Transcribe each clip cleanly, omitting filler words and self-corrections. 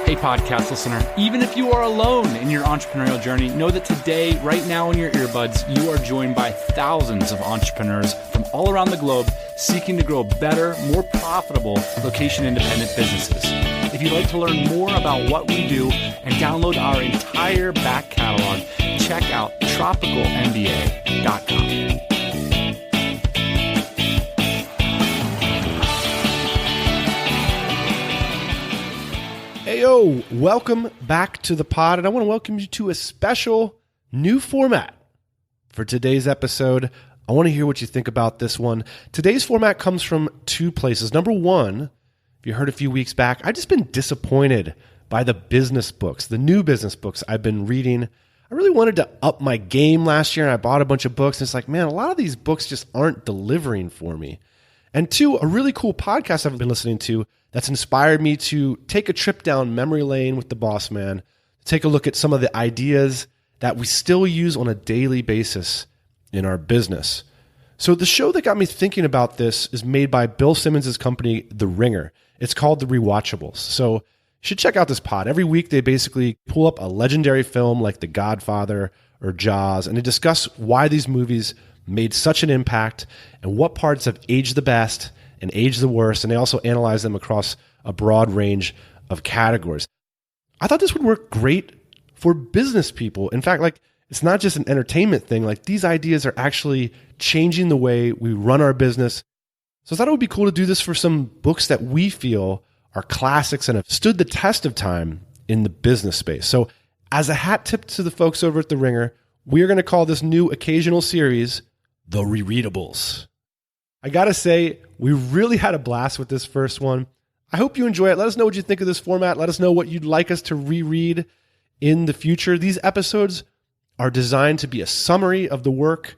Hey, podcast listener, even if you are alone in your entrepreneurial journey, know that today, right now in your earbuds, you are joined by thousands of entrepreneurs from all around the globe seeking to grow better, more profitable, location-independent businesses. If you'd like to learn more about what we do and download our entire back catalog, check out tropicalmba.com. Hey, yo, welcome back to the pod, and I want to welcome you to a special new format for today's episode. I want to hear what you think about this one. Today's format comes from two places. Number one, if you heard a few weeks back, I've just been disappointed by the business books, the new business books I've been reading. I really wanted to up my game last year, and I bought a bunch of books, and it's like, man, a lot of these books just aren't delivering for me. And two, a really cool podcast I've been listening to that's inspired me to take a trip down memory lane with the boss man, take a look at some of the ideas that we still use on a daily basis in our business. So the show that got me thinking about this is made by Bill Simmons' company, The Ringer. It's called the Re-Watchables. So you should check out this pod. Every week they basically pull up a legendary film like The Godfather or Jaws, and they discuss why these movies made such an impact and what parts have aged the best and aged the worst, and they also analyze them across a broad range of categories. I thought this would work great for business people. In fact, it's not just an entertainment thing. These ideas are actually changing the way we run our business. So I thought it would be cool to do this for some books that we feel are classics and have stood the test of time in the business space. So as a hat tip to the folks over at The Ringer, we are going to call this new occasional series the Re-Readables. I got to say, we really had a blast with this first one. I hope you enjoy it. Let us know what you think of this format. Let us know what you'd like us to reread in the future. These episodes are designed to be a summary of the work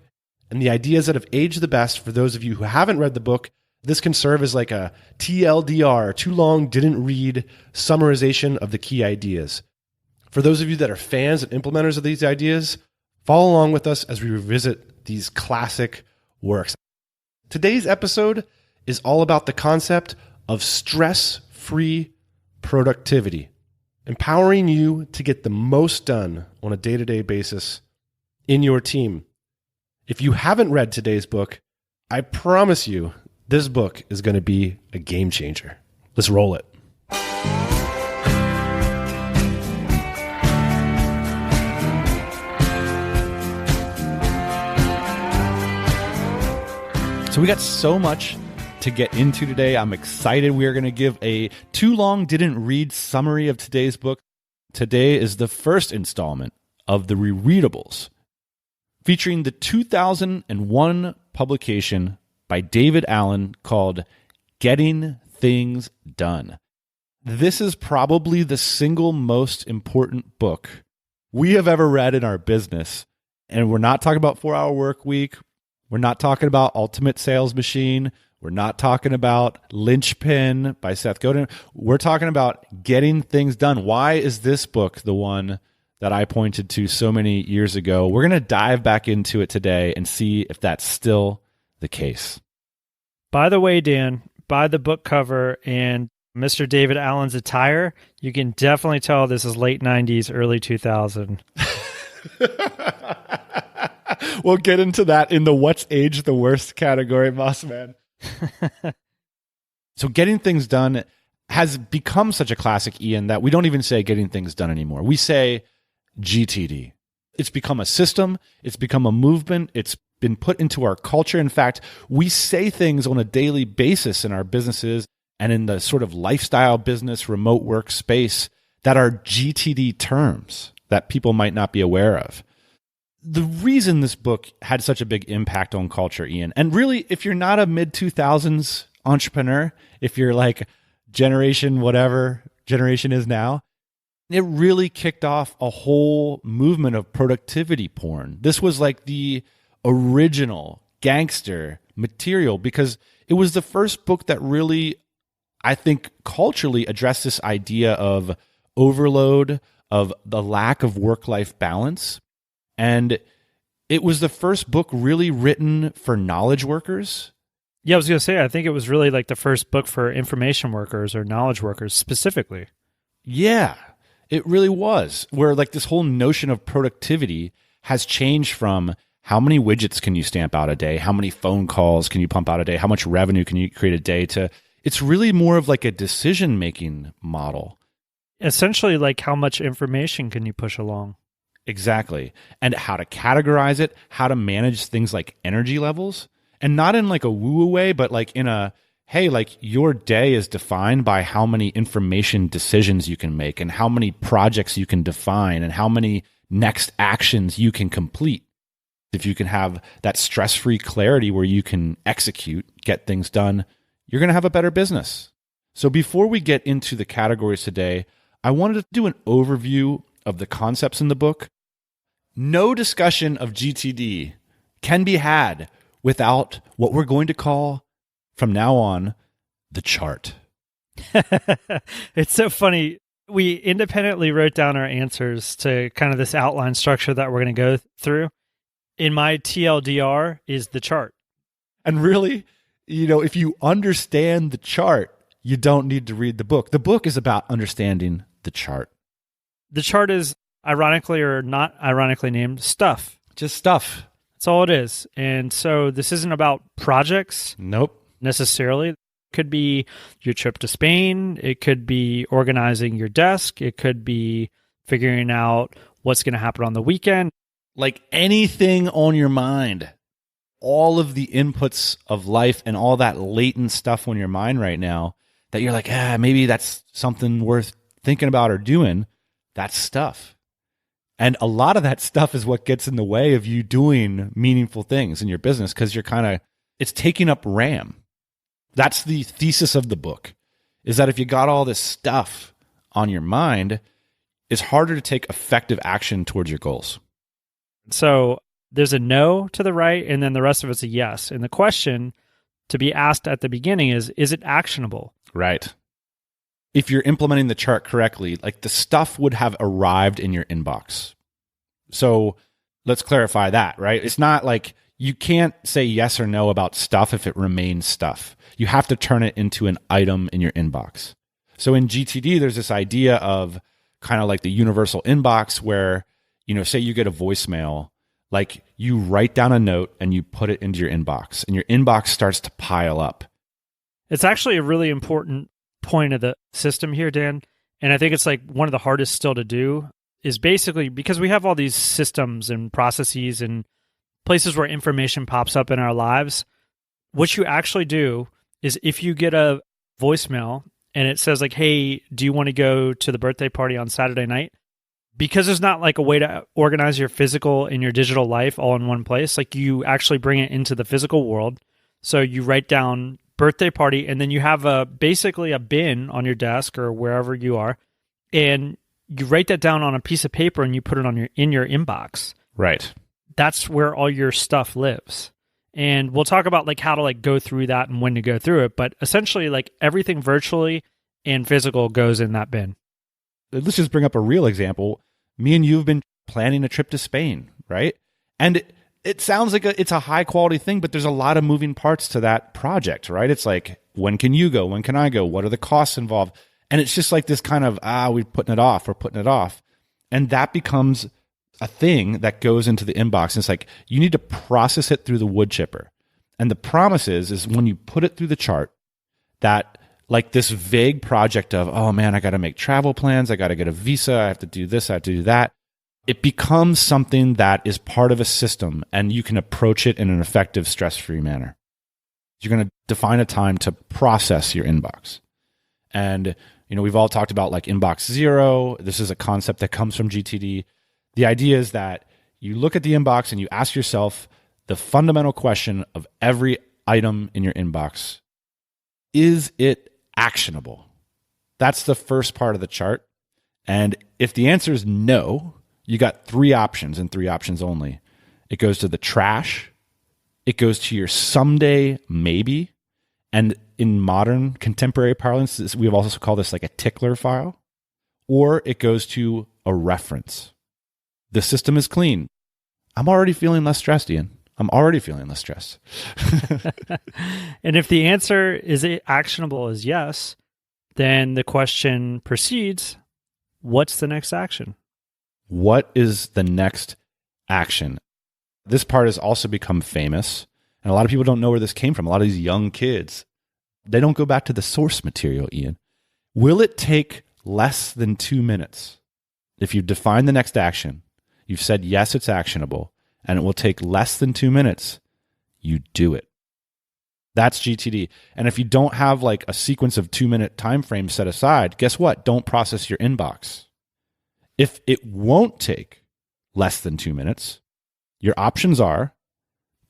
and the ideas that have aged the best. For those of you who haven't read the book, this can serve as like a TLDR, too long didn't read summarization of the key ideas. For those of you that are fans and implementers of these ideas, follow along with us as we revisit these classic works. Today's episode is all about the concept of stress-free productivity, empowering you to get the most done on a day-to-day basis in your team. If you haven't read today's book, I promise you this book is going to be a game changer. Let's roll it. So we got so much to get into today. I'm excited. We are going to give a too long didn't read summary of today's book. Today is the first installment of the Re-Readables, featuring the 2001 publication by David Allen called Getting Things Done. This is probably the single most important book we have ever read in our business. And we're not talking about 4-Hour Work Week. We're not talking about Ultimate Sales Machine. We're not talking about Linchpin by Seth Godin. We're talking about Getting Things Done. Why is this book the one that I pointed to so many years ago? We're going to dive back into it today and see if that's still the case. By the way, Dan, by the book cover and Mr. David Allen's attire, you can definitely tell this is late 90s, early 2000. We'll get into that in the what's aged the worst category, boss man. So Getting Things Done has become such a classic, Ian, that we don't even say Getting Things Done anymore. We say GTD. It's become a system. It's become a movement. It's been put into our culture. In fact, we say things on a daily basis in our businesses and in the sort of lifestyle business, remote work space that are GTD terms that people might not be aware of. The reason this book had such a big impact on culture, Ian, and really, if you're not a mid-2000s entrepreneur, if you're like generation whatever generation is now, it really kicked off a whole movement of productivity porn. This was like the original gangster material because it was the first book that really, I think, culturally addressed this idea of overload, of the lack of work-life balance. And it was the first book really written for knowledge workers. Yeah, I was going to say, I think it was really like the first book for information workers or knowledge workers specifically. Yeah, it really was. Where like this whole notion of productivity has changed from how many widgets can you stamp out a day? How many phone calls can you pump out a day? How much revenue can you create a day to it's really more of like a decision-making model. Essentially, like how much information can you push along? Exactly. And how to categorize it, how to manage things like energy levels, and not in like a woo-woo way, but like in a, hey, like your day is defined by how many information decisions you can make and how many projects you can define and how many next actions you can complete. If you can have that stress-free clarity where you can execute, get things done, you're going to have a better business. So before we get into the categories today, I wanted to do an overview of the concepts in the book. No discussion of GTD can be had without what we're going to call, from now on, the chart. It's so funny. We independently wrote down our answers to kind of this outline structure that we're going to go through. In my TLDR is the chart. And really, if you understand the chart, you don't need to read the book. The book is about understanding the chart. The chart is ironically or not ironically named stuff. Just stuff. That's all it is. And so this isn't about projects. Nope. Necessarily. It could be your trip to Spain. It could be organizing your desk. It could be figuring out what's going to happen on the weekend. Like anything on your mind. All of the inputs of life and all that latent stuff on your mind right now that you're like, maybe that's something worth thinking about or doing. That's stuff. And a lot of that stuff is what gets in the way of you doing meaningful things in your business because it's taking up RAM. That's the thesis of the book, is that if you got all this stuff on your mind, it's harder to take effective action towards your goals. So there's a no to the right, and then the rest of it's a yes. And the question to be asked at the beginning is it actionable? Right. If you're implementing the chart correctly, like the stuff would have arrived in your inbox. So let's clarify that, right? It's not like you can't say yes or no about stuff if it remains stuff. You have to turn it into an item in your inbox. So in GTD, there's this idea of kind of like the universal inbox where, say you get a voicemail, like you write down a note and you put it into your inbox and your inbox starts to pile up. It's actually a really important point of the system here, Dan. And I think it's like one of the hardest still to do is basically because we have all these systems and processes and places where information pops up in our lives. What you actually do is if you get a voicemail and it says like, hey, do you want to go to the birthday party on Saturday night? Because there's not like a way to organize your physical and your digital life all in one place. Like you actually bring it into the physical world. So you write down birthday party and then you have basically a bin on your desk or wherever you are. And you write that down on a piece of paper and you put it in your inbox. Right. That's where all your stuff lives. And we'll talk about like how to like go through that and when to go through it. But essentially like everything virtually and physical goes in that bin. Let's just bring up a real example. Me and you have been planning a trip to Spain, right? And it sounds like it's a high quality thing, but there's a lot of moving parts to that project, right? It's like, when can you go? When can I go? What are the costs involved? And it's just like this kind of, we're putting it off. And that becomes a thing that goes into the inbox. And it's like, you need to process it through the wood chipper. And the promise is when you put it through the chart, that like this vague project of, oh man, I got to make travel plans. I got to get a visa. I have to do this. I have to do that. It becomes something that is part of a system and you can approach it in an effective, stress-free manner. You're going to define a time to process your inbox. And, we've all talked about like inbox zero. This is a concept that comes from GTD. The idea is that you look at the inbox and you ask yourself the fundamental question of every item in your inbox. Is it actionable? That's the first part of the chart. And if the answer is no, you got three options and three options only. It goes to the trash. It goes to your someday maybe. And in modern contemporary parlance, we also call this like a tickler file. Or it goes to a reference. The system is clean. I'm already feeling less stressed, Ian. I'm already feeling less stressed. And if the answer is actionable is yes, then the question proceeds what's the next action? What is the next action? This part has also become famous, and a lot of people don't know where this came from. A lot of these young kids, they don't go back to the source material, Ian. Will it take less than 2 minutes? If you define the next action, you've said, yes, it's actionable, and it will take less than 2 minutes, you do it. That's GTD. And if you don't have like a sequence of 2-minute time frames set aside, guess what? Don't process your inbox. If it won't take less than 2 minutes, your options are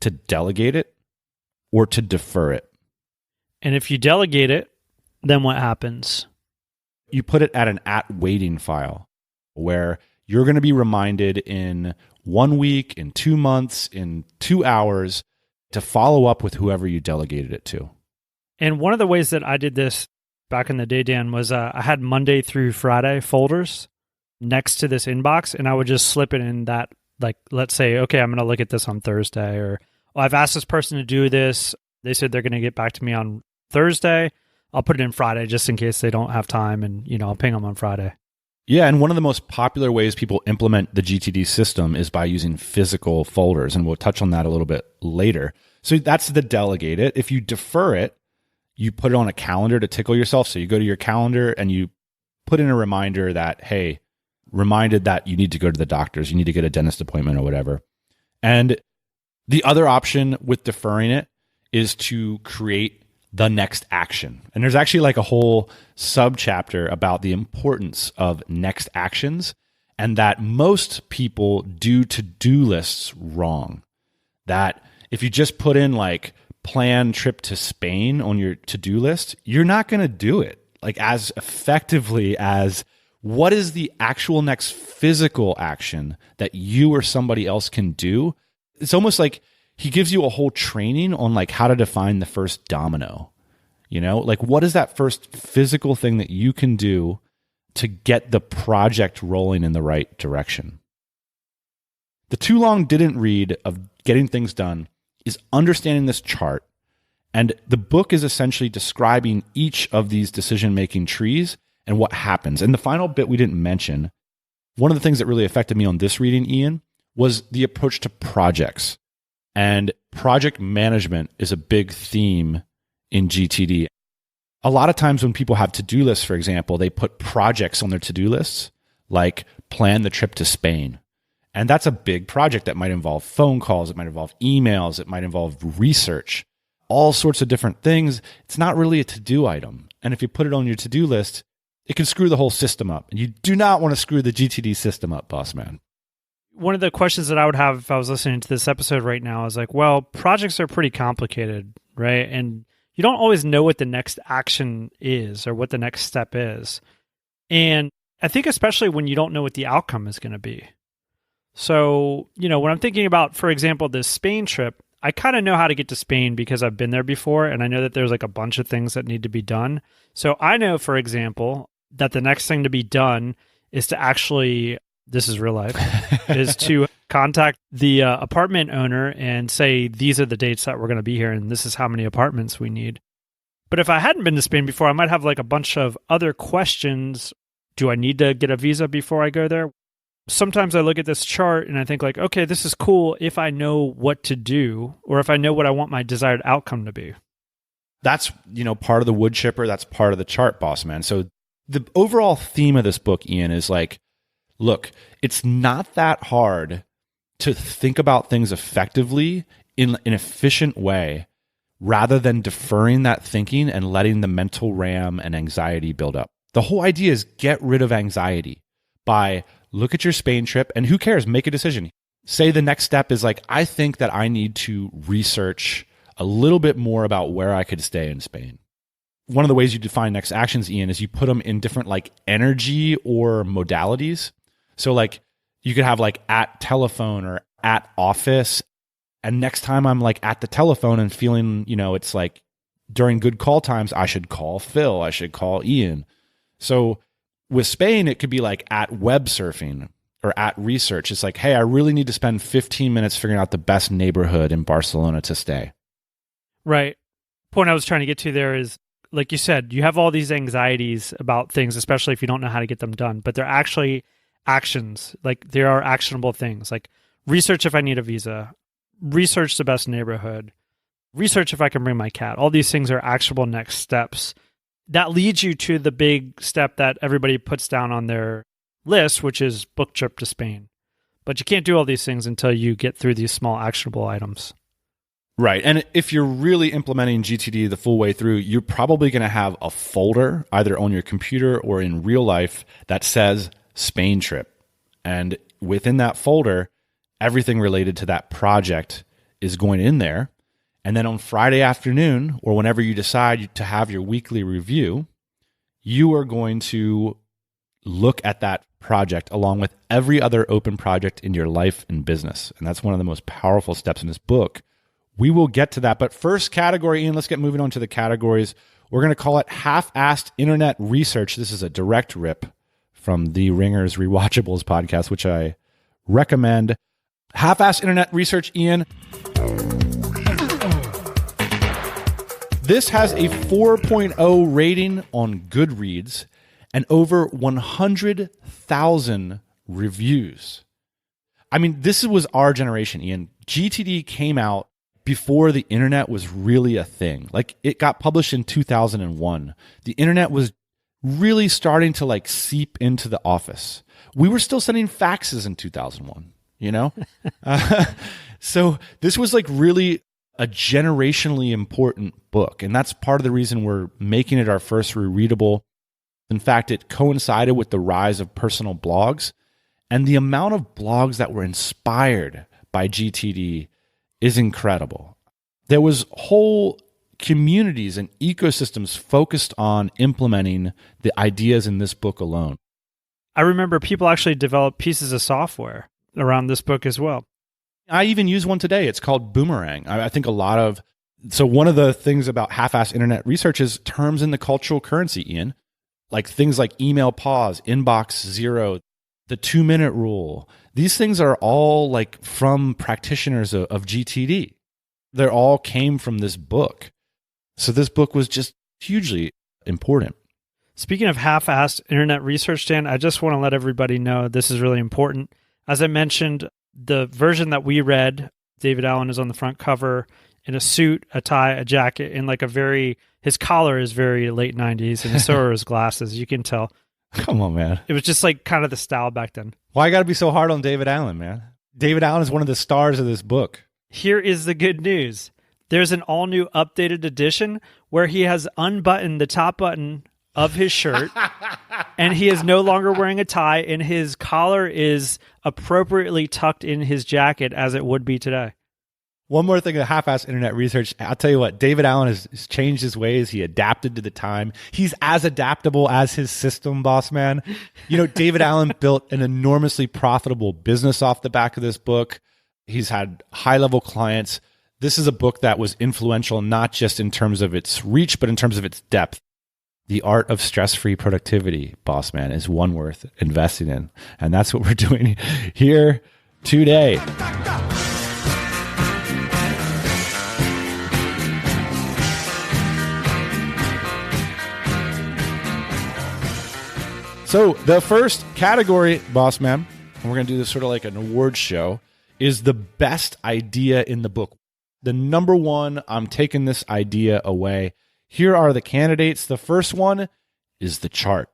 to delegate it or to defer it. And if you delegate it, then what happens? You put it at an @waiting file where you're going to be reminded in 1 week, in 2 months, in 2 hours to follow up with whoever you delegated it to. And one of the ways that I did this back in the day, Dan, was I had Monday through Friday folders next to this inbox, and I would just slip it in that, like, let's say, okay, I'm going to look at this on Thursday, or I've asked this person to do this. They said they're going to get back to me on Thursday. I'll put it in Friday just in case they don't have time, and I'll ping them on Friday. Yeah, and one of the most popular ways people implement the GTD system is by using physical folders, and we'll touch on that a little bit later. So that's the delegate it. If you defer it, you put it on a calendar to tickle yourself. So you go to your calendar and you put in a reminder that, hey, reminded that you need to go to the doctors, you need to get a dentist appointment or whatever. And the other option with deferring it is to create the next action. And there's actually like a whole subchapter about the importance of next actions, and that most people do to-do lists wrong. That if you just put in like plan trip to Spain on your to-do list, you're not going to do it like as effectively as what is the actual next physical action that you or somebody else can do. It's almost like he gives you a whole training on like how to define the first domino. Like what is that first physical thing that you can do to get the project rolling in the right direction? The too long didn't read of getting things done is understanding this chart. And the book is essentially describing each of these decision-making trees and what happens. And the final bit we didn't mention, one of the things that really affected me on this reading, Ian, was the approach to projects. And project management is a big theme in GTD. A lot of times when people have to-do lists, for example, they put projects on their to-do lists, like plan the trip to Spain. And that's a big project that might involve phone calls, it might involve emails, it might involve research, all sorts of different things. It's not really a to-do item. And if you put it on your to-do list, it can screw the whole system up. And you do not want to screw the GTD system up, boss man. One of the questions that I would have if I was listening to this episode right now is like, well, projects are pretty complicated, right? And you don't always know what the next action is or what the next step is. And I think especially when you don't know what the outcome is going to be. So, when I'm thinking about, for example, this Spain trip, I kind of know how to get to Spain because I've been there before, and I know that there's like a bunch of things that need to be done. So I know, for example, that the next thing to be done is to actually, this is real life, is to contact the apartment owner and say, these are the dates that we're going to be here, and this is how many apartments we need. But if I hadn't been to Spain before, I might have like a bunch of other questions. Do I need to get a visa before I go there? Sometimes I look at this chart and I think like, okay, this is cool if I know what to do or if I know what I want my desired outcome to be. That's, part of the wood chipper. That's part of the chart, boss man. So the overall theme of this book, Ian, is like, look, it's not that hard to think about things effectively in an efficient way rather than deferring that thinking and letting the mental RAM and anxiety build up. The whole idea is get rid of anxiety by look at your Spain trip and who cares? Make a decision. Say the next step is like, I think that I need to research a little bit more about where I could stay in Spain. One of the ways you define next actions, Ian, is you put them in different like energy or modalities. So like you could have like at telephone or at office. And next time I'm like at the telephone and feeling, it's like during good call times, I should call Phil, I should call Ian. So with Spain, it could be like at web surfing or at research. It's like, hey, I really need to spend 15 minutes figuring out the best neighborhood in Barcelona to stay. Right. Point I was trying to get to there is like you said, you have all these anxieties about things, especially if you don't know how to get them done, but they're actually actions. Like there are actionable things like research if I need a visa, research the best neighborhood, research if I can bring my cat. All these things are actionable next steps. That leads you to the big step that everybody puts down on their list, which is book trip to Spain. But you can't do all these things until you get through these small actionable items. Right. And if you're really implementing GTD the full way through, you're probably going to have a folder either on your computer or in real life that says Spain trip. And within that folder, everything related to that project is going in there. And then on Friday afternoon, or whenever you decide to have your weekly review, you are going to look at that project along with every other open project in your life and business. And that's one of the most powerful steps in this book. We will get to that. But first category, Ian, let's get moving on to the categories. We're going to call it half-assed internet research. This is a direct rip from the Ringer's Re-Watchables podcast, which I recommend. Half-assed internet research, Ian. This has a 4.0 rating on Goodreads and over 100,000 reviews. I mean, this was our generation, Ian. GTD came out before the internet was really a thing. Like, it got published in 2001. The internet was really starting to like seep into the office. We were still sending faxes in 2001, you know? So this was like really a generationally important book. And that's part of the reason we're making it our first Re-Readable. In fact, it coincided with the rise of personal blogs. And the amount of blogs that were inspired by GTD is incredible. There was whole communities and ecosystems focused on implementing the ideas in this book alone. I remember people actually developed pieces of software around this book as well. I even use one today. It's called Boomerang. I think so one of the things about half-assed internet research is terms in the cultural currency, Ian, like things like email pause, inbox zero, the 2-minute rule. These things are all like from practitioners of GTD. They all came from this book. So this book was just hugely important. Speaking of half-assed internet research, Dan, I just want to let everybody know this is really important. As I mentioned, the version that we read, David Allen is on the front cover in a suit, a tie, a jacket, and like his collar is very late 90s, and so are his glasses. You can tell. Come on, man. It was just like kind of the style back then. Why you got to be so hard on David Allen, man? David Allen is one of the stars of this book. Here is the good news. There's an all-new updated edition where he has unbuttoned the top button of his shirt, and he is no longer wearing a tie, and his collar is appropriately tucked in his jacket as it would be today. One more thing, the half-assed internet research. I'll tell you what, David Allen has changed his ways. He adapted to the time. He's as adaptable as his system, boss man. You know, David Allen built an enormously profitable business off the back of this book. He's had high-level clients. This is a book that was influential, not just in terms of its reach, but in terms of its depth. The art of stress-free productivity, boss man, is one worth investing in. And that's what we're doing here today. So the first category, boss man, and we're going to do this sort of like an award show, is the best idea in the book. The number one, I'm taking this idea away. Here are the candidates. The first one is the chart.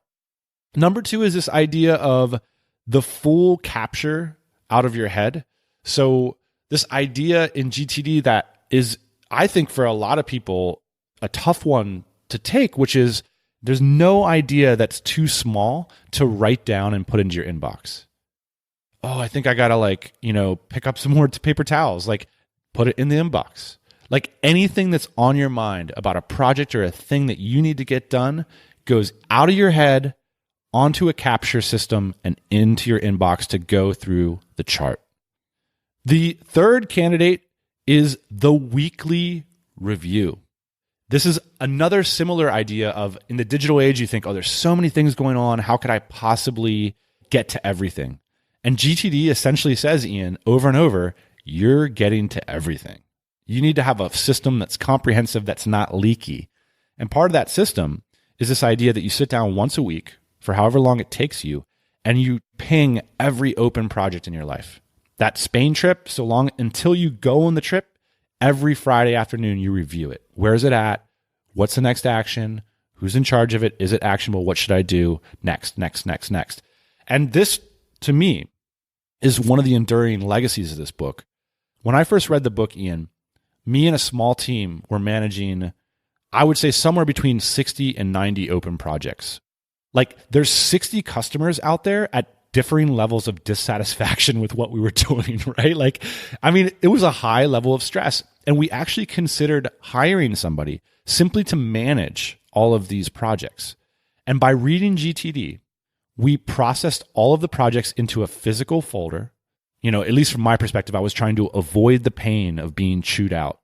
Number two is this idea of the full capture out of your head. So this idea in GTD that is, I think for a lot of people, a tough one to take, which is there's no idea that's too small to write down and put into your inbox. Oh, I think I got to pick up some more paper towels, put it in the inbox. Like anything that's on your mind about a project or a thing that you need to get done goes out of your head onto a capture system and into your inbox to go through the chart. The third candidate is the weekly review. This is another similar idea of in the digital age, you think, oh, there's so many things going on. How could I possibly get to everything? And GTD essentially says, Ian, over and over, you're getting to everything. You need to have a system that's comprehensive, that's not leaky. And part of that system is this idea that you sit down once a week for however long it takes you, and you ping every open project in your life. That Spain trip, so long until you go on the trip, every Friday afternoon you review it. Where is it at? What's the next action? Who's in charge of it? Is it actionable? What should I do? Next. And this, to me, is one of the enduring legacies of this book. When I first read the book, Ian, me and a small team were managing, I would say, somewhere between 60 and 90 open projects. Like, there's 60 customers out there at differing levels of dissatisfaction with what we were doing, right? Like, I mean, it was a high level of stress. And we actually considered hiring somebody simply to manage all of these projects. And by reading GTD, we processed all of the projects into a physical folder. You know, at least from my perspective, I was trying to avoid the pain of being chewed out.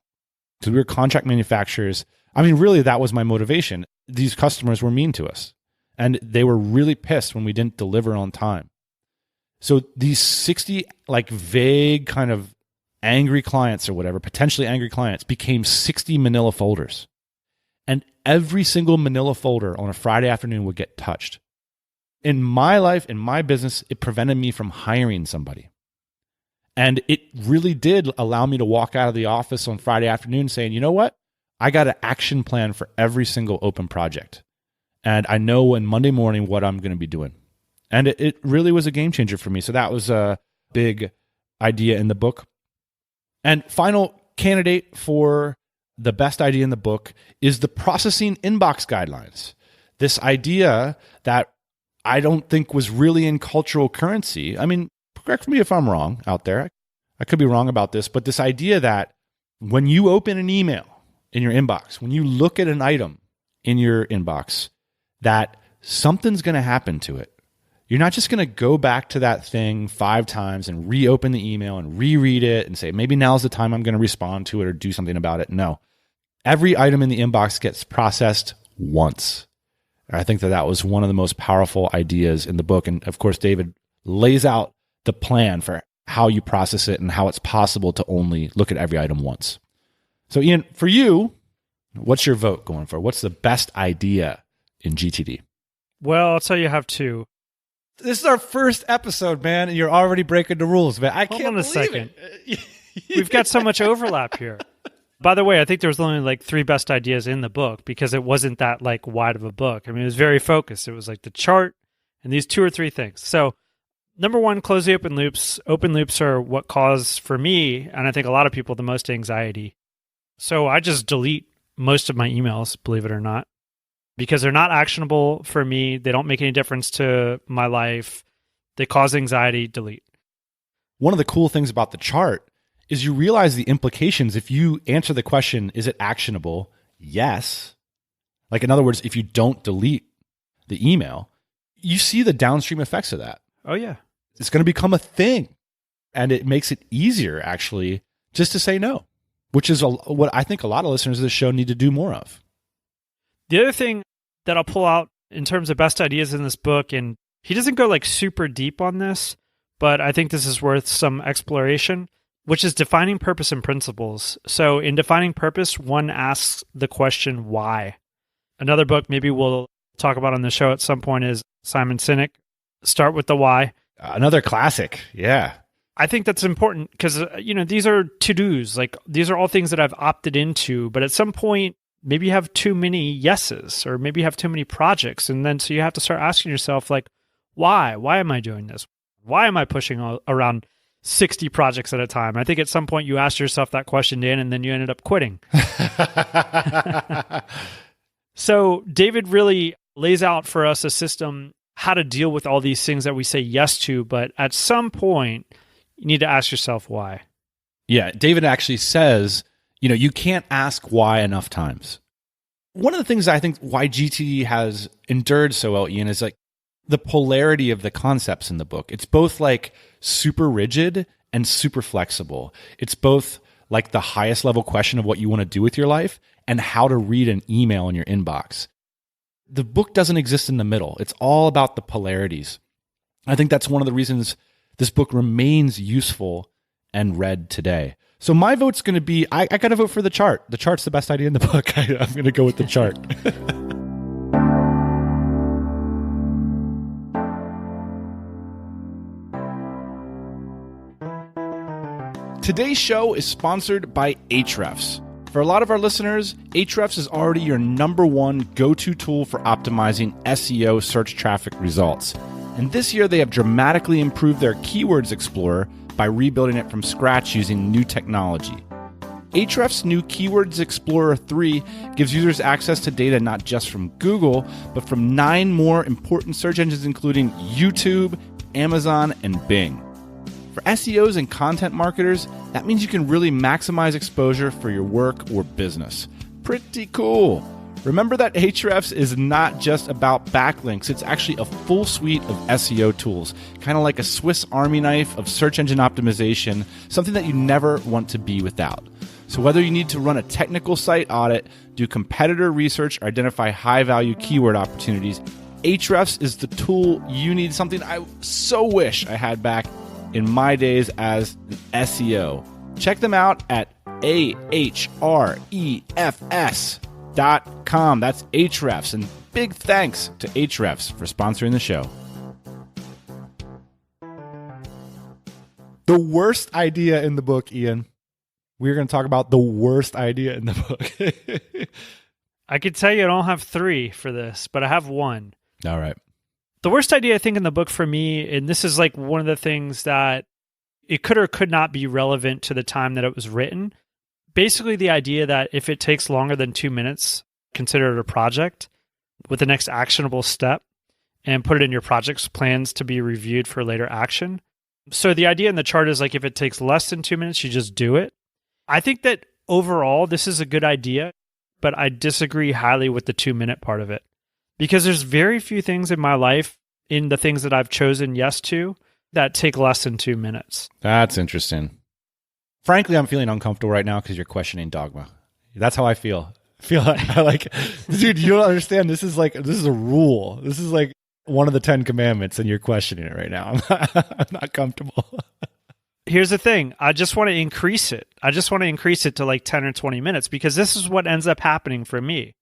So we were contract manufacturers. I mean, really, that was my motivation. These customers were mean to us, and they were really pissed when we didn't deliver on time. So these 60 like vague kind of angry clients or whatever, potentially angry clients, became 60 manila folders. And every single manila folder on a Friday afternoon would get touched. In my life, in my business, it prevented me from hiring somebody. And it really did allow me to walk out of the office on Friday afternoon saying, you know what? I got an action plan for every single open project. And I know on Monday morning what I'm going to be doing. And it really was a game changer for me. So that was a big idea in the book. And final candidate for the best idea in the book is the processing inbox guidelines. This idea that I don't think was really in cultural currency. I mean, correct me if I'm wrong out there. I could be wrong about this, but this idea that when you open an email in your inbox, when you look at an item in your inbox, that something's going to happen to it. You're not just going to go back to that thing 5 times and reopen the email and reread it and say, maybe now's the time I'm going to respond to it or do something about it. No. Every item in the inbox gets processed once. And I think that was one of the most powerful ideas in the book. And of course, David lays out the plan for how you process it and how it's possible to only look at every item once. So Ian, for you, what's your vote going for? What's the best idea in GTD? Well, I'll tell you, I have 2. This is our first episode, man, and you're already breaking the rules, man. I Hold can't on a believe second. it. We've got so much overlap here. By the way, I think there was only like 3 best ideas in the book because it wasn't that like wide of a book. I mean, it was very focused. It was like the chart and these 2 or 3 things. So number 1, close the open loops. Open loops are what cause, for me, and I think a lot of people, the most anxiety. So I just delete most of my emails, believe it or not, because they're not actionable for me. They don't make any difference to my life. They cause anxiety, delete. One of the cool things about the chart is you realize the implications. If you answer the question, is it actionable? Yes. Like, in other words, if you don't delete the email, you see the downstream effects of that. Oh, yeah. It's going to become a thing. And it makes it easier, actually, just to say no, which is what I think a lot of listeners of this show need to do more of. The other thing that I'll pull out in terms of best ideas in this book, and he doesn't go like super deep on this, but I think this is worth some exploration, which is defining purpose and principles. So in defining purpose, one asks the question, why? Another book maybe we'll talk about on the show at some point is Simon Sinek, Start with the Why. Another classic. Yeah. I think that's important because, these are to-dos. Like, these are all things that I've opted into, but at some point, maybe you have too many yeses, or maybe you have too many projects. And then so you have to start asking yourself, like, why? Why am I doing this? Why am I pushing around 60 projects at a time? I think at some point you asked yourself that question, Dan, and then you ended up quitting. So David really lays out for us a system, how to deal with all these things that we say yes to, but at some point, you need to ask yourself why. Yeah, David actually says, you can't ask why enough times. One of the things I think why GTD has endured so well, Ian, is like the polarity of the concepts in the book. It's both like super rigid and super flexible. It's both like the highest level question of what you want to do with your life and how to read an email in your inbox. The book doesn't exist in the middle. It's all about the polarities. I think that's one of the reasons this book remains useful and read today. So my vote's going to be, I got to vote for the chart. The chart's the best idea in the book. I'm going to go with the chart. Today's show is sponsored by Ahrefs. For a lot of our listeners, Ahrefs is already your number one go-to tool for optimizing SEO search traffic results. And this year, they have dramatically improved their Keywords Explorer by rebuilding it from scratch using new technology. Ahrefs' new Keywords Explorer 3 gives users access to data not just from Google, but from 9 more important search engines, including YouTube, Amazon, and Bing. For SEOs and content marketers, that means you can really maximize exposure for your work or business. Pretty cool. Remember that Ahrefs is not just about backlinks. It's actually a full suite of SEO tools, kind of like a Swiss Army knife of search engine optimization, something that you never want to be without. So whether you need to run a technical site audit, do competitor research, or identify high-value keyword opportunities, Ahrefs is the tool you need, something I so wish I had back in my days as an SEO. Check them out at ahrefs.com. That's Ahrefs. And big thanks to Ahrefs for sponsoring the show. The worst idea in the book, Ian. We're going to talk about the worst idea in the book. I could tell you I don't have 3 for this, but I have 1. All right. The worst idea, I think, in the book for me, and this is like one of the things that it could or could not be relevant to the time that it was written. Basically, the idea that if it takes longer than 2 minutes, consider it a project with the next actionable step and put it in your project's plans to be reviewed for later action. So the idea in the chart is like if it takes less than 2 minutes, you just do it. I think that overall, this is a good idea, but I disagree highly with the 2-minute part of it. Because there's very few things in my life, in the things that I've chosen yes to, that take less than 2 minutes. That's interesting. Frankly, I'm feeling uncomfortable right now because you're questioning dogma. That's how I feel. I like, dude, you don't understand. This is a rule. This is like one of the 10 commandments, and you're questioning it right now. I'm not comfortable. Here's the thing. I just want to increase it. I just want to increase it to like 10 or 20 minutes because this is what ends up happening for me.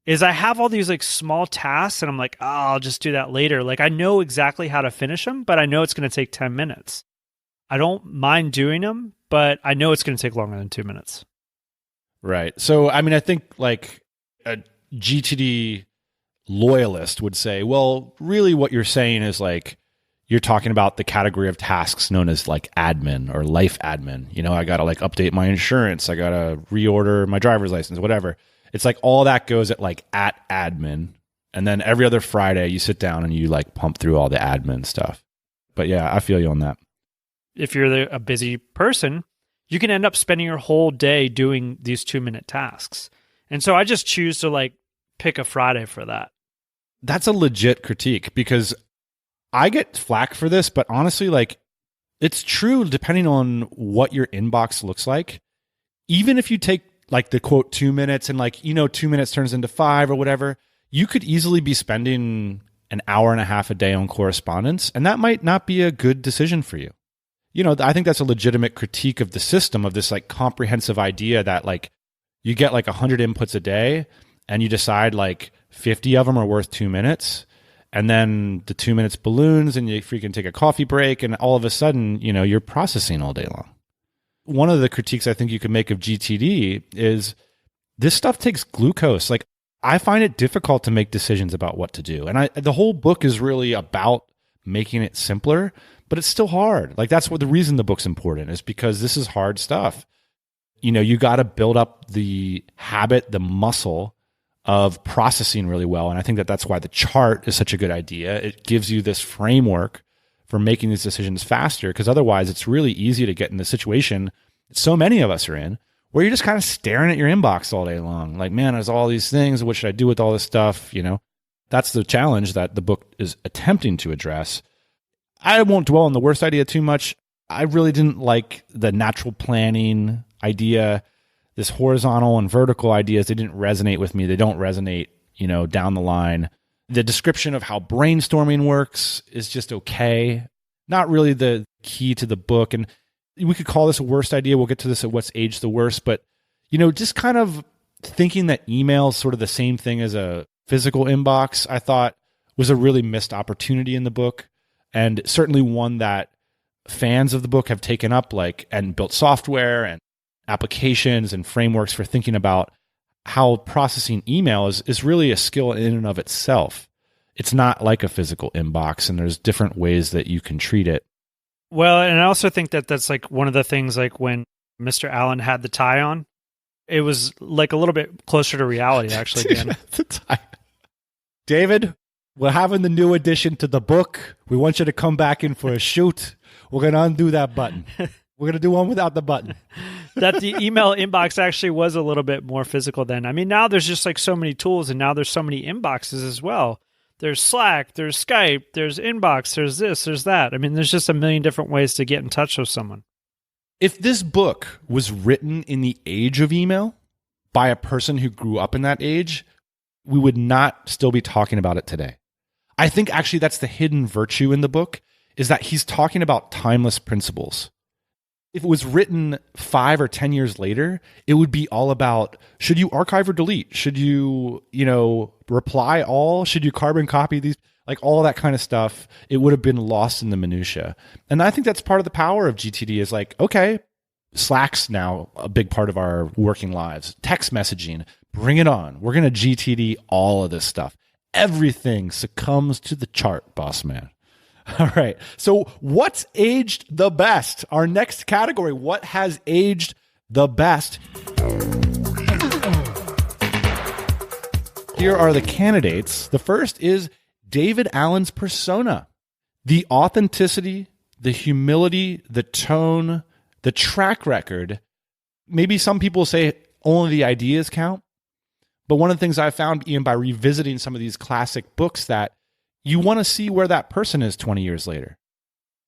Is I have all these like small tasks and I'm like, oh, I'll just do that later. Like I know exactly how to finish them, but I know it's going to take 10 minutes. I don't mind doing them, but I know it's going to take longer than 2 minutes. Right. So, I mean, I think like a GTD loyalist would say, well, really what you're saying is like, you're talking about the category of tasks known as like admin or life admin. You know, I got to like update my insurance. I got to reorder my driver's license, whatever. It's like all that goes at admin. And then every other Friday you sit down and you like pump through all the admin stuff. But yeah, I feel you on that. If you're a busy person, you can end up spending your whole day doing these 2-minute tasks. And so I just choose to like pick a Friday for that. That's a legit critique because I get flack for this, but honestly, like it's true depending on what your inbox looks like. Even if you take like the quote 2 minutes and like, 2 minutes turns into 5 or whatever, you could easily be spending an hour and a half a day on correspondence. And that might not be a good decision for you. I think that's a legitimate critique of the system, of this like comprehensive idea that like you get like 100 inputs a day and you decide like 50 of them are worth 2 minutes. And then the 2 minutes balloons and you freaking take a coffee break. And all of a sudden, you're processing all day long. One of the critiques I think you could make of GTD is this stuff takes glucose. Like I find it difficult to make decisions about what to do. And the whole book is really about making it simpler, but it's still hard. Like that's what the reason the book's important is because this is hard stuff. You got to build up the habit, the muscle of processing really well. And I think that's why the chart is such a good idea. It gives you this framework for making these decisions faster, because otherwise it's really easy to get in the situation that so many of us are in, where you're just kind of staring at your inbox all day long. Like, man, there's all these things. What should I do with all this stuff? That's the challenge that the book is attempting to address. I won't dwell on the worst idea too much. I really didn't like the natural planning idea. This horizontal and vertical ideas, they didn't resonate with me. They don't resonate, down the line. The description of how brainstorming works is just okay. Not really the key to the book. And we could call this a worst idea. We'll get to this at what's aged the worst, but just kind of thinking that email is sort of the same thing as a physical inbox, I thought was a really missed opportunity in the book, and certainly one that fans of the book have taken up, and built software and applications and frameworks for thinking about how processing email is really a skill in and of itself. It's not like a physical inbox, and there's different ways that you can treat it. Well, and I also think that that's one of the things, when Mr. Allen had the tie on, it was a little bit closer to reality, actually, Dan. David, we're having the new addition to the book. We want you to come back in for a shoot. We're going to undo that button. We're going to do one without the button. That the email inbox actually was a little bit more physical then. I mean, now there's just so many tools, and now there's so many inboxes as well. There's Slack, there's Skype, there's inbox, there's this, there's that. I mean, there's just a million different ways to get in touch with someone. If this book was written in the age of email by a person who grew up in that age, we would not still be talking about it today. I think actually that's the hidden virtue in the book, is that he's talking about timeless principles. If it was written 5 or 10 years later, it would be all about, should you archive or delete? Should you, reply all? Should you carbon copy these? All that kind of stuff. It would have been lost in the minutia. And I think that's part of the power of GTD is okay, Slack's now a big part of our working lives. Text messaging, bring it on. We're going to GTD all of this stuff. Everything succumbs to the chart, boss man. All right. So what's aged the best? Our next category, what has aged the best? Here are the candidates. The first is David Allen's persona. The authenticity, the humility, the tone, the track record. Maybe some people say only the ideas count. But one of the things I found, Ian, by revisiting some of these classic books, that you want to see where that person is 20 years later.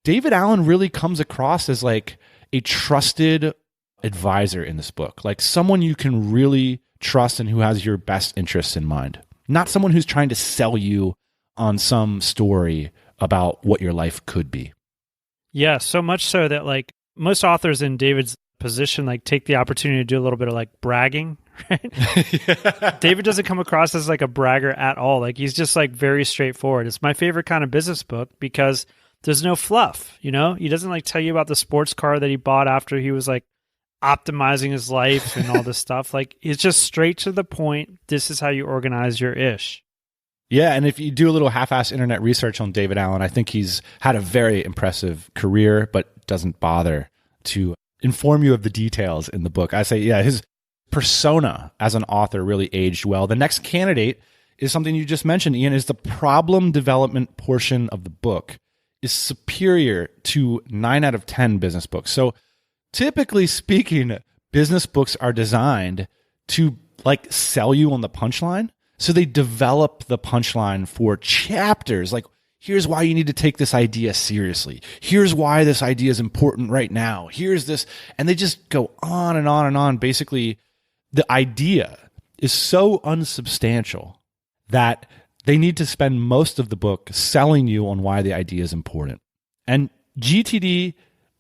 David Allen really comes across as a trusted advisor in this book, someone you can really trust and who has your best interests in mind. Not someone who's trying to sell you on some story about what your life could be. Yeah, so much so that most authors in David's position take the opportunity to do a little bit of bragging, right? Yeah. David doesn't come across as a bragger at all. He's just very straight-forward. It's my favorite kind of business book because there's no fluff, He doesn't tell you about the sports car that he bought after he was optimizing his life and all this stuff. It's just straight to the point. This is how you organize your ish. Yeah, and if you do a little half-ass internet research on David Allen, I think he's had a very impressive career, but doesn't bother to inform you of the details in the book. I say, yeah, his persona as an author really aged well. The next candidate is something you just mentioned, Ian, is the problem development portion of the book is superior to 9 out of 10 business books. So typically speaking, business books are designed to sell you on the punchline. So they develop the punchline for chapters. Here's why you need to take this idea seriously. Here's why this idea is important right now. Here's this. And they just go on and on and on. Basically, the idea is so unsubstantial that they need to spend most of the book selling you on why the idea is important. And GTD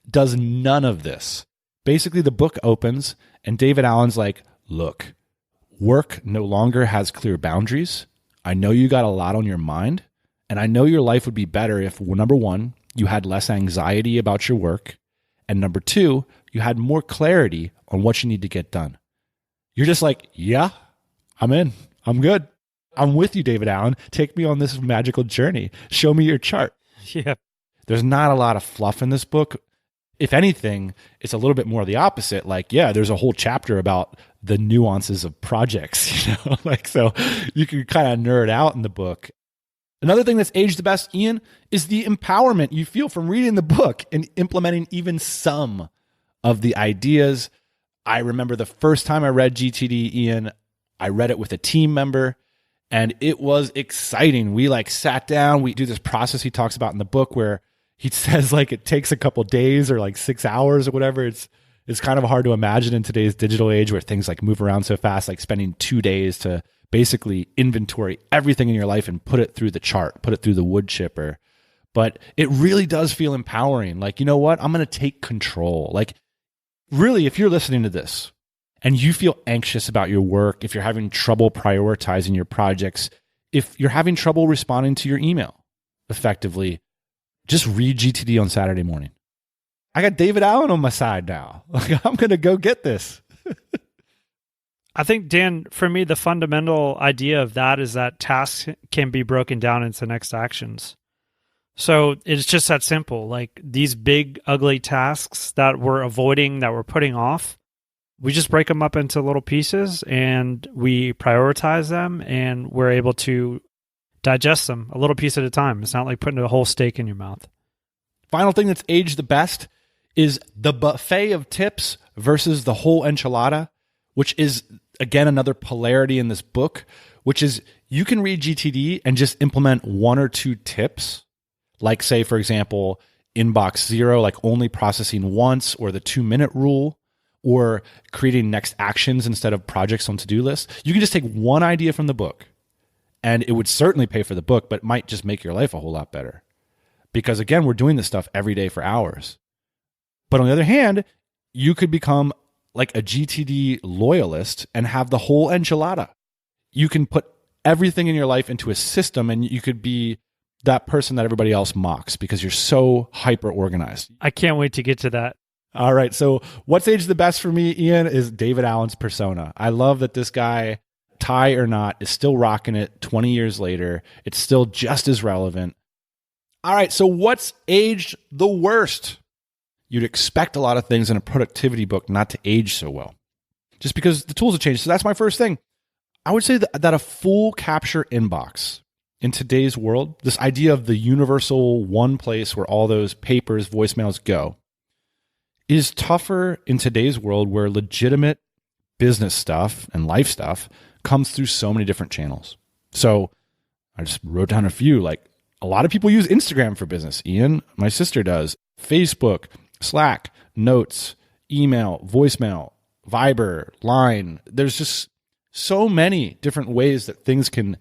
does none of this. Basically, the book opens and David Allen's look, work no longer has clear boundaries. I know you got a lot on your mind. And I know your life would be better if, number one, you had less anxiety about your work. And number two, you had more clarity on what you need to get done. You're just yeah, I'm in. I'm good. I'm with you, David Allen. Take me on this magical journey. Show me your chart. Yeah. There's not a lot of fluff in this book. If anything, it's a little bit more the opposite. There's a whole chapter about the nuances of projects, so you can kind of nerd out in the book. Another thing that's aged the best, Ian, is the empowerment you feel from reading the book and implementing even some of the ideas. I remember the first time I read GTD, Ian, I read it with a team member, and it was exciting. We sat down, we do this process he talks about in the book where he says it takes a couple days or 6 hours or whatever. It's kind of hard to imagine in today's digital age where things move around so fast, spending 2 days to basically inventory everything in your life and put it through the chart, put it through the wood chipper. but it really does feel empowering. Like, you know what? I'm going to take control. Like, really, if you're listening to this and you feel anxious about your work, if you're having trouble prioritizing your projects, if you're having trouble responding to your email effectively, just read GTD on Saturday morning. I got David Allen on my side now. Like, I'm going to go get this. I think, Dan, for me, the fundamental idea of that is that tasks can be broken down into next actions. So it's just that simple. Like these big, ugly tasks that we're avoiding, that we're putting off, we just break them up into little pieces and we prioritize them and we're able to digest them a little piece at a time. It's not like putting a whole steak in your mouth. Final thing that's aged the best is the buffet of tips versus the whole enchilada, which is, again, another polarity in this book, which is you can read GTD and just implement 1 or 2 tips, like say, for example, inbox 0, like only processing once, or the 2-minute rule, or creating next actions instead of projects on to-do lists. You can just take one idea from the book, and it would certainly pay for the book, but might just make your life a whole lot better. Because again, we're doing this stuff every day for hours. But on the other hand, you could become like a GTD loyalist and have the whole enchilada. You can put everything in your life into a system and you could be that person that everybody else mocks because you're so hyper organized. I can't wait to get to that. All right. So what's aged the best for me, Ian, is David Allen's persona. I love that this guy, tie or not, is still rocking it 20 years later. It's still just as relevant. All right. So what's aged the worst? You'd expect a lot of things in a productivity book not to age so well, just because the tools have changed. So that's my first thing. I would say that a full capture inbox in today's world, this idea of the universal one place where all those papers, voicemails go, is tougher in today's world where legitimate business stuff and life stuff comes through so many different channels. So I just wrote down a few. Like, a lot of people use Instagram for business. Ian, my sister, does. Facebook, Slack, notes, email, voicemail, Viber, Line. There's just so many different ways that things can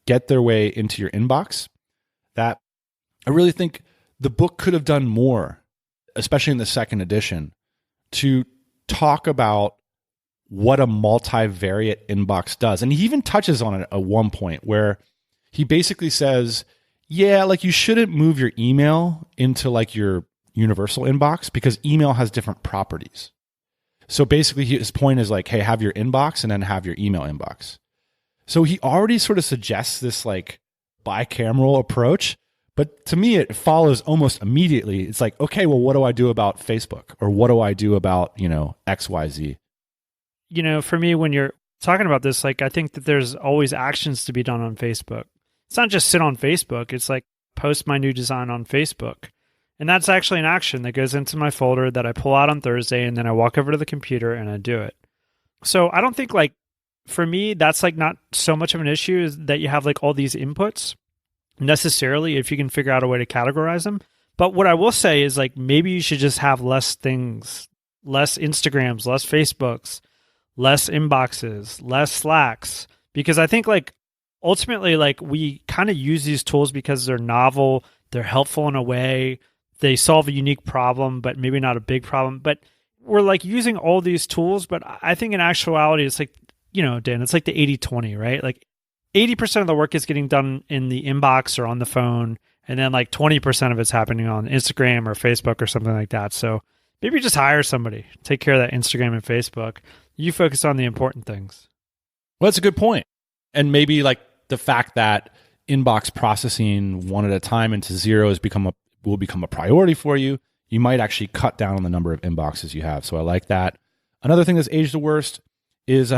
get their way into your inbox that I really think the book could have done more, especially in the second edition, to talk about what a multivariate inbox does. And he even touches on it at one point where he basically says, yeah, like you shouldn't move your email into like your universal inbox because email has different properties. So basically his point is like, hey, have your inbox and then have your email inbox. So he already sort of suggests this like bicameral approach, but to me it follows almost immediately. It's like, okay, well, what do I do about Facebook? Or what do I do about, XYZ? For me, when you're talking about this, like I think that there's always actions to be done on Facebook. It's not just sit on Facebook. It's like post my new design on Facebook. And that's actually an action that goes into my folder that I pull out on Thursday, and then I walk over to the computer and I do it. So I don't think for me, that's not so much of an issue is that you have all these inputs necessarily if you can figure out a way to categorize them. But what I will say is maybe you should just have less things, less Instagrams, less Facebooks, less inboxes, less Slacks, because I think ultimately we kind of use these tools because they're novel, they're helpful in a way. They solve a unique problem, but maybe not a big problem. But we're using all these tools, but I think in actuality, it's Dan, it's like the 80-20, right? 80% of the work is getting done in the inbox or on the phone. And then 20% of it's happening on Instagram or Facebook or something like that. So maybe just hire somebody, take care of that Instagram and Facebook. You focus on the important things. Well, that's a good point. And maybe the fact that inbox processing one at a time into 0 will become a priority for you. You might actually cut down on the number of inboxes you have. So I like that. Another thing that's aged the worst is,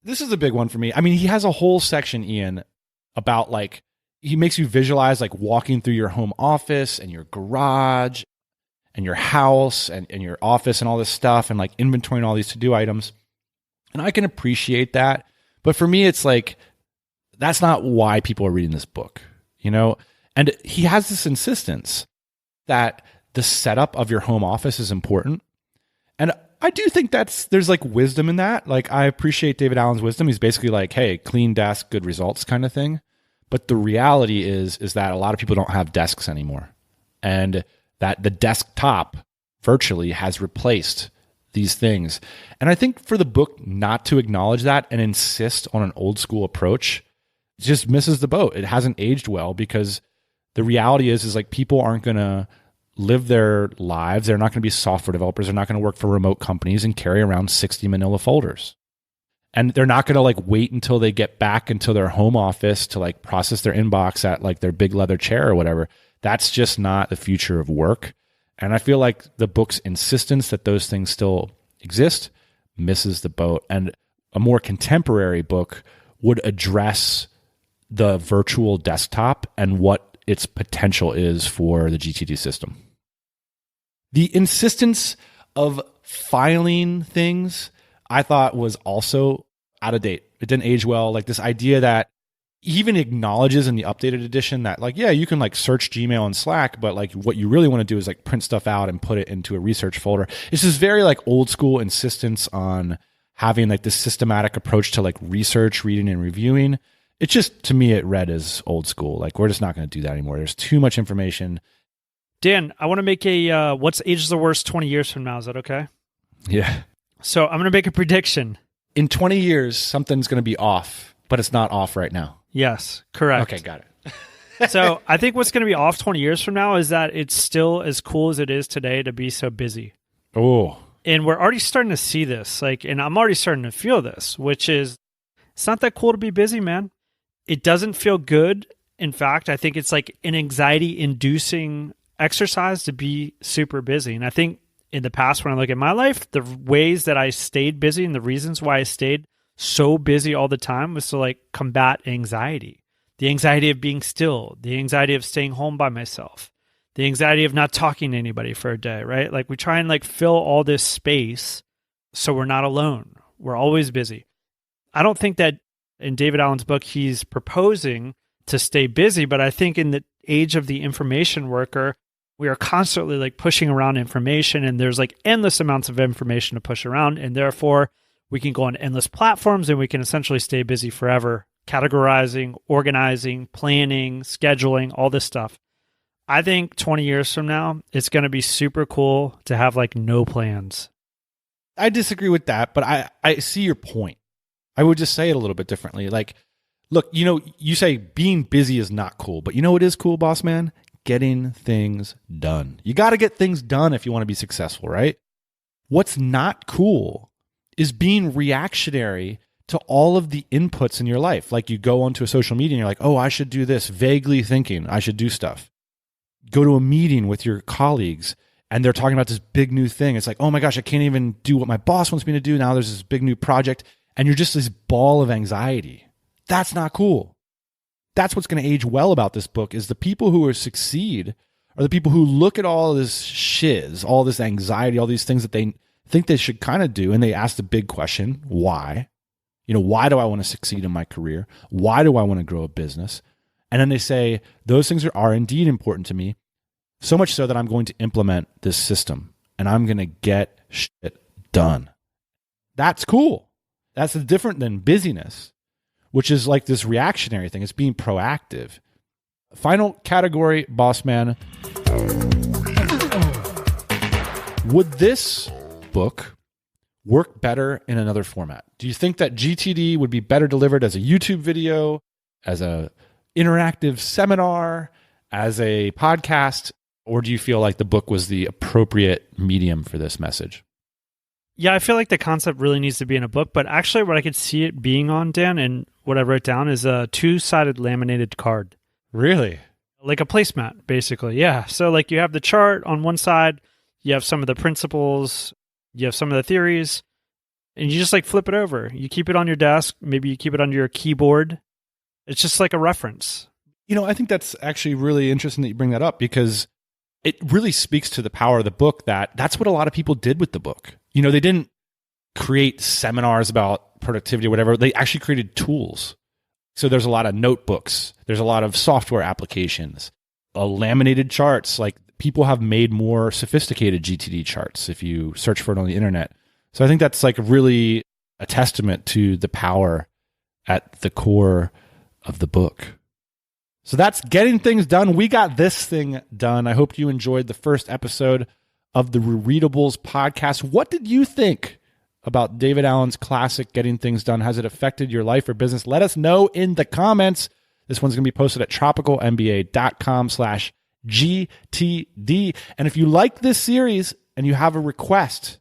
this is a big one for me. I mean, he has a whole section, Ian, about he makes you visualize walking through your home office and your garage and your house and your office and all this stuff and inventorying all these to-do items. And I can appreciate that. But for me, it's that's not why people are reading this book, And he has this insistence that the setup of your home office is important. And I do think there's wisdom in that. I appreciate David Allen's wisdom. He's basically hey, clean desk, good results kind of thing. But the reality is that a lot of people don't have desks anymore, and that the desktop virtually has replaced these things. And I think for the book not to acknowledge that and insist on an old school approach just misses the boat. It hasn't aged well, because the reality is like people aren't going to live their lives. They're not going to be software developers. They're not going to work for remote companies and carry around 60 manila folders. And they're not going to like wait until they get back into their home office to like process their inbox at like their big leather chair or whatever. That's just not the future of work. And I feel like the book's insistence that those things still exist misses the boat. And a more contemporary book would address the virtual desktop and what its potential is for the GTD system. The insistence of filing things, I thought, was also out of date. It didn't age well. Like this idea that even acknowledges in the updated edition that like, yeah, you can like search Gmail and Slack, but like what you really want to do is like print stuff out and put it into a research folder. It's this very like old school insistence on having like this systematic approach to like research, reading, and reviewing. It just, to me, it read as old school. Like we're just not going to do that anymore. There's too much information. Dan, I want to make a what's age the worst 20 years from now. Is that okay? Yeah. So I'm going to make a prediction. In 20 years, something's going to be off, but it's not off right now. Yes, correct. Okay, got it. So I think what's going to be off 20 years from now is that it's still as cool as it is today to be so busy. Oh. And we're already starting to see this, like, and I'm already starting to feel this, which is it's not that cool to be busy, man. It doesn't feel good. In fact, I think it's like an anxiety-inducing exercise to be super busy. And I think in the past, when I look at my life, the ways that I stayed busy and the reasons why I stayed so busy all the time was to like combat anxiety. The anxiety of being still, the anxiety of staying home by myself, the anxiety of not talking to anybody for a day, right? Like we try and like fill all this space so we're not alone. We're always busy. I don't think that in David Allen's book, he's proposing to stay busy, but I think in the age of the information worker, we are constantly like pushing around information, and there's like endless amounts of information to push around. And therefore we can go on endless platforms and we can essentially stay busy forever, categorizing, organizing, planning, scheduling, all this stuff. I think 20 years from now, it's going to be super cool to have like no plans. I disagree with that, but I see your point. I would just say it a little bit differently. Like, look, you know, you say being busy is not cool, but you know what is cool, boss man? Getting things done. You got to get things done if you want to be successful, right? What's not cool is being reactionary to all of the inputs in your life. Like you go onto a social media and you're like, oh, I should do this, vaguely thinking I should do stuff. Go to a meeting with your colleagues and they're talking about this big new thing. It's like, oh my gosh, I can't even do what my boss wants me to do. Now there's this big new project. And you're just this ball of anxiety. That's not cool. That's what's going to age well about this book is the people who are succeed are the people who look at all this shiz, all this anxiety, all these things that they think they should kind of do. And they ask the big question, why? You know, why do I want to succeed in my career? Why do I want to grow a business? And then they say, those things are indeed important to me, so much so that I'm going to implement this system and I'm going to get shit done. That's cool. That's different than busyness, which is like this reactionary thing. It's being proactive. Final category, boss man. Would this book work better in another format? Do you think that GTD would be better delivered as a YouTube video, as a interactive seminar, as a podcast, or do you feel like the book was the appropriate medium for this message? Yeah, I feel like the concept really needs to be in a book, but actually what I could see it being on, Dan, and what I wrote down is a two-sided laminated card. Really? Like a placemat, basically. Yeah. So like you have the chart on one side, you have some of the principles, you have some of the theories, and you just like flip it over. You keep it on your desk, maybe you keep it under your keyboard. It's just like a reference. You know, I think that's actually really interesting that you bring that up because it really speaks to the power of the book that's what a lot of people did with the book. You know, they didn't create seminars about productivity or whatever. They actually created tools. So there's a lot of notebooks. There's a lot of software applications, laminated charts. Like people have made more sophisticated GTD charts if you search for it on the internet. So I think that's like really a testament to the power at the core of the book. So that's getting things done. We got this thing done. I hope you enjoyed the first episode of the Re-Readables podcast. What did you think about David Allen's classic Getting Things Done? Has it affected your life or business? Let us know in the comments. This one's going to be posted at tropicalmba.com/GTD. And if you like this series and you have a request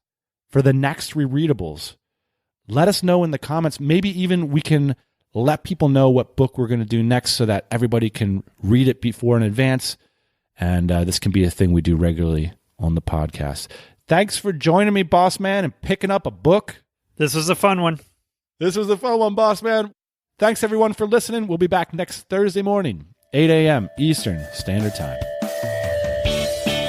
for the next Re-Readables, let us know in the comments. Maybe even we can let people know what book we're going to do next so that everybody can read it before in advance. And this can be a thing we do regularly on the podcast. Thanks for joining me, boss man, and picking up a book. This was a fun one. This was a fun one, boss man. Thanks, everyone, for listening. We'll be back next Thursday morning, 8 a.m. Eastern Standard Time.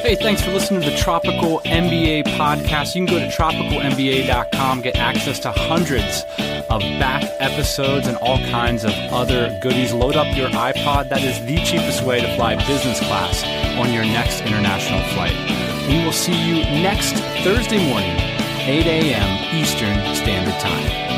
Hey, thanks for listening to the Tropical MBA podcast. You can go to tropicalmba.com, get access to hundreds of back episodes and all kinds of other goodies. Load up your iPod. That is the cheapest way to fly business class on your next international flight. We will see you next Thursday morning, 8 a.m. Eastern Standard Time.